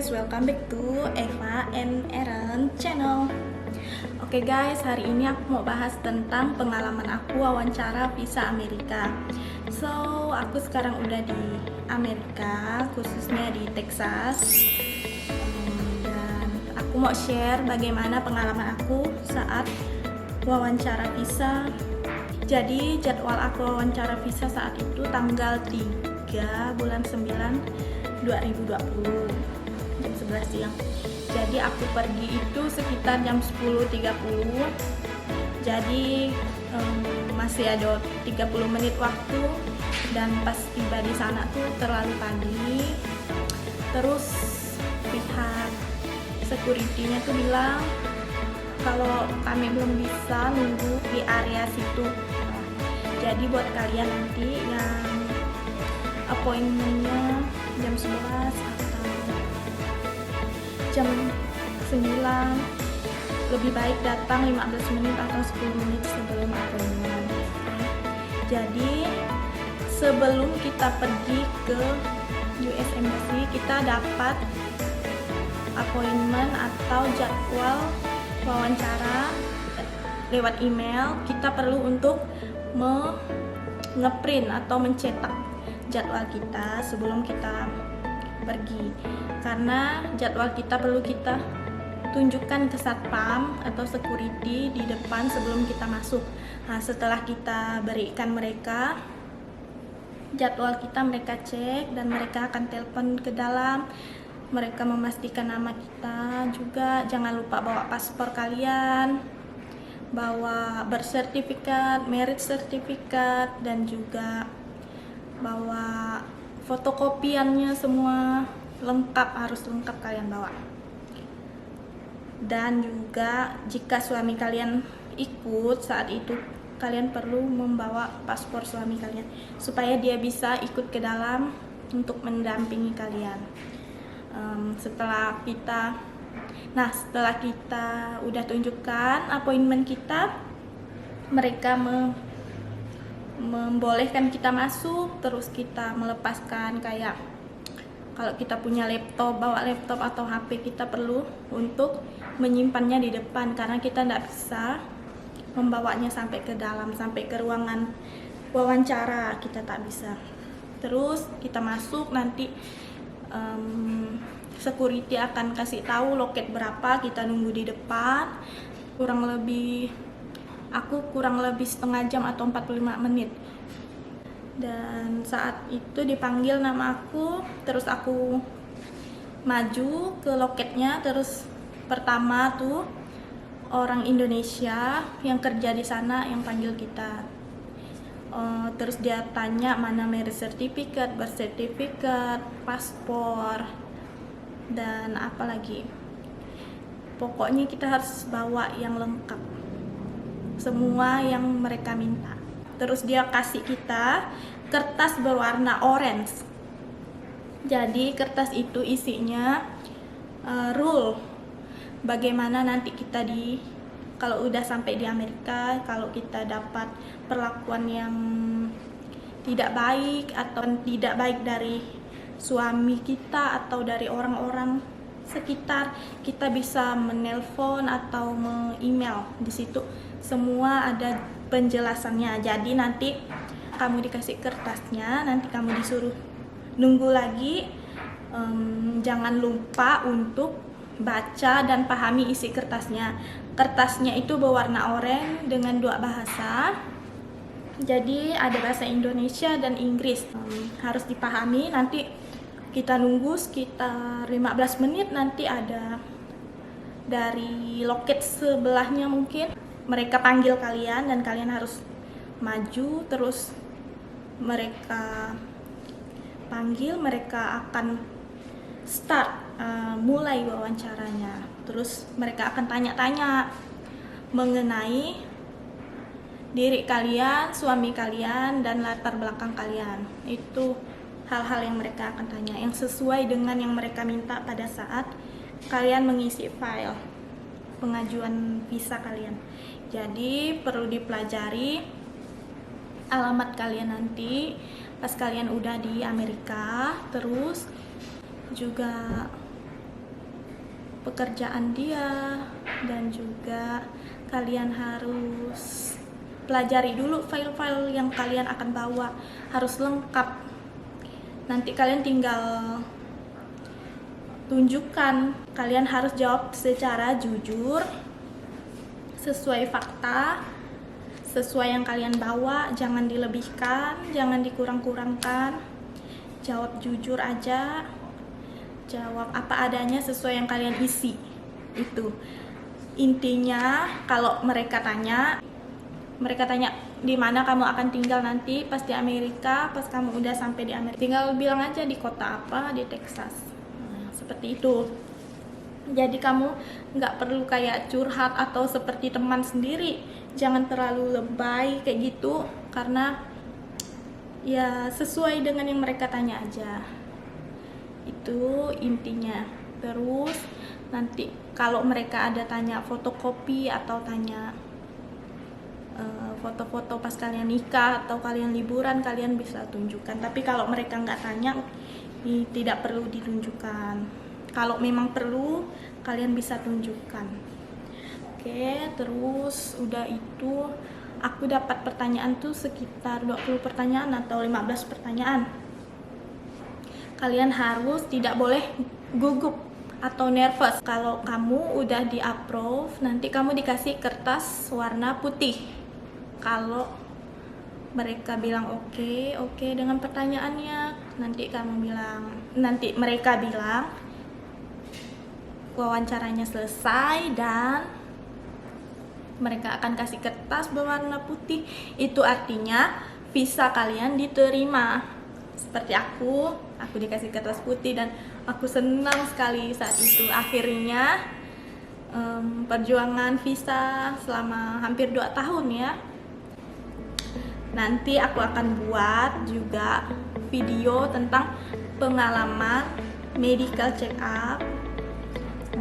guys, welcome back to Eva and Aaron channel. Oke guys, hari ini aku mau bahas tentang pengalaman aku wawancara visa Amerika. So, aku sekarang udah di Amerika, khususnya di Texas. Dan aku mau share bagaimana pengalaman aku saat wawancara visa. Jadi jadwal aku wawancara visa saat itu tanggal 3 bulan 9 2020 jam 11 siang. Jadi aku pergi itu sekitar jam 10.30. Jadi masih ada 30 menit waktu, dan pas tiba di sana tuh terlalu pagi. Terus pihak security-nya tuh bilang kalau kami belum bisa nunggu di area situ. Jadi buat kalian nanti yang appointment-nya jam 11 atau jam 9, lebih baik datang 15 menit atau 10 menit sebelum appointment. Jadi sebelum kita pergi ke US Embassy, kita dapat appointment atau jadwal wawancara lewat email. Kita perlu untuk ngeprint atau mencetak jadwal kita sebelum kita pergi, karena jadwal kita perlu kita tunjukkan ke satpam atau security di depan sebelum kita masuk. Nah, setelah kita berikan mereka jadwal kita, mereka cek dan mereka akan telepon ke dalam. Mereka memastikan nama kita juga. Jangan lupa bawa paspor kalian, bawa birth certificate, marriage certificate, dan juga bawa fotokopiannya, semua lengkap, harus lengkap kalian bawa. Dan juga jika suami kalian ikut saat itu, kalian perlu membawa paspor suami kalian supaya dia bisa ikut ke dalam untuk mendampingi kalian. Setelah kita udah tunjukkan appointment kita, mereka membolehkan kita masuk. Terus kita melepaskan, kayak kalau kita punya laptop, bawa laptop atau HP, kita perlu untuk menyimpannya di depan, karena kita tidak bisa membawanya sampai ke dalam, sampai ke ruangan wawancara, kita tak bisa. Terus kita masuk, nanti security akan kasih tahu loket berapa, kita nunggu di depan aku kurang lebih setengah jam atau 45 menit. Dan saat itu dipanggil nama aku, terus aku maju ke loketnya. Terus pertama tuh orang Indonesia yang kerja di sana yang panggil kita. Terus dia tanya mana marriage certificate, birth certificate, paspor, dan apa lagi. Pokoknya kita harus bawa yang lengkap, semua yang mereka minta. Terus dia kasih kita kertas berwarna orange. Jadi kertas itu isinya rule bagaimana nanti kita kalau udah sampai di Amerika, kalau kita dapat perlakuan yang tidak baik atau tidak baik dari suami kita atau dari orang-orang sekitar, kita bisa menelpon atau email. Di situ semua ada penjelasannya. Jadi nanti kamu dikasih kertasnya, nanti kamu disuruh nunggu lagi. Jangan lupa untuk baca dan pahami isi kertasnya. Kertasnya itu berwarna oranye dengan 2 bahasa. Jadi ada bahasa Indonesia dan Inggris. Harus dipahami. Nanti kita nunggu sekitar 15 menit, nanti ada dari loket sebelahnya mungkin mereka panggil kalian dan kalian harus maju. Terus mereka panggil, mereka akan start mulai wawancaranya. Terus mereka akan tanya-tanya mengenai diri kalian, suami kalian, dan latar belakang kalian. Itu hal-hal yang mereka akan tanya, yang sesuai dengan yang mereka minta pada saat kalian mengisi file pengajuan visa kalian. Jadi perlu dipelajari alamat kalian nanti pas kalian udah di Amerika. Terus juga pekerjaan dia, dan juga kalian harus pelajari dulu file-file yang kalian akan bawa, harus lengkap. Nanti kalian tinggal tunjukkan, kalian harus jawab secara jujur, sesuai fakta, sesuai yang kalian bawa, jangan dilebihkan, jangan dikurang-kurangkan. Jawab jujur aja, jawab apa adanya sesuai yang kalian isi. Itu intinya. Kalau mereka tanya di mana kamu akan tinggal nanti pas di Amerika, pas kamu udah sampai di Amerika, tinggal bilang aja di kota apa, di Texas. Nah, seperti itu. Jadi kamu nggak perlu kayak curhat atau seperti teman sendiri, jangan terlalu lebay kayak gitu, karena ya sesuai dengan yang mereka tanya aja. Itu intinya. Terus nanti kalau mereka ada tanya fotokopi atau tanya foto-foto pas kalian nikah atau kalian liburan, kalian bisa tunjukkan. Tapi kalau mereka nggak tanya, tidak perlu ditunjukkan. Kalau memang perlu, kalian bisa tunjukkan. Oke, terus udah itu aku dapat pertanyaan tuh sekitar 20 pertanyaan atau 15 pertanyaan. Kalian harus tidak boleh gugup atau nervous. Kalau kamu udah di approve, nanti kamu dikasih kertas warna putih. Kalau mereka bilang oke dengan pertanyaannya, nanti mereka bilang wawancaranya selesai dan mereka akan kasih kertas berwarna putih. Itu artinya visa kalian diterima. Seperti aku dikasih kertas putih dan aku senang sekali saat itu. Akhirnya perjuangan visa selama hampir 2 tahun ya. Nanti aku akan buat juga video tentang pengalaman medical check up.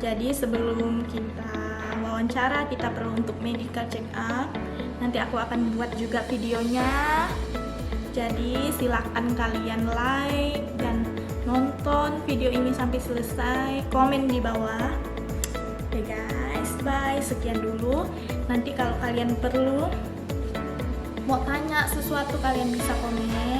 Jadi sebelum kita wawancara, kita perlu untuk medical check up. Nanti aku akan buat juga videonya. Jadi silakan kalian like dan nonton video ini sampai selesai. Komen di bawah. Oke guys, bye. Sekian dulu. Nanti kalau kalian perlu mau tanya sesuatu, kalian bisa komen.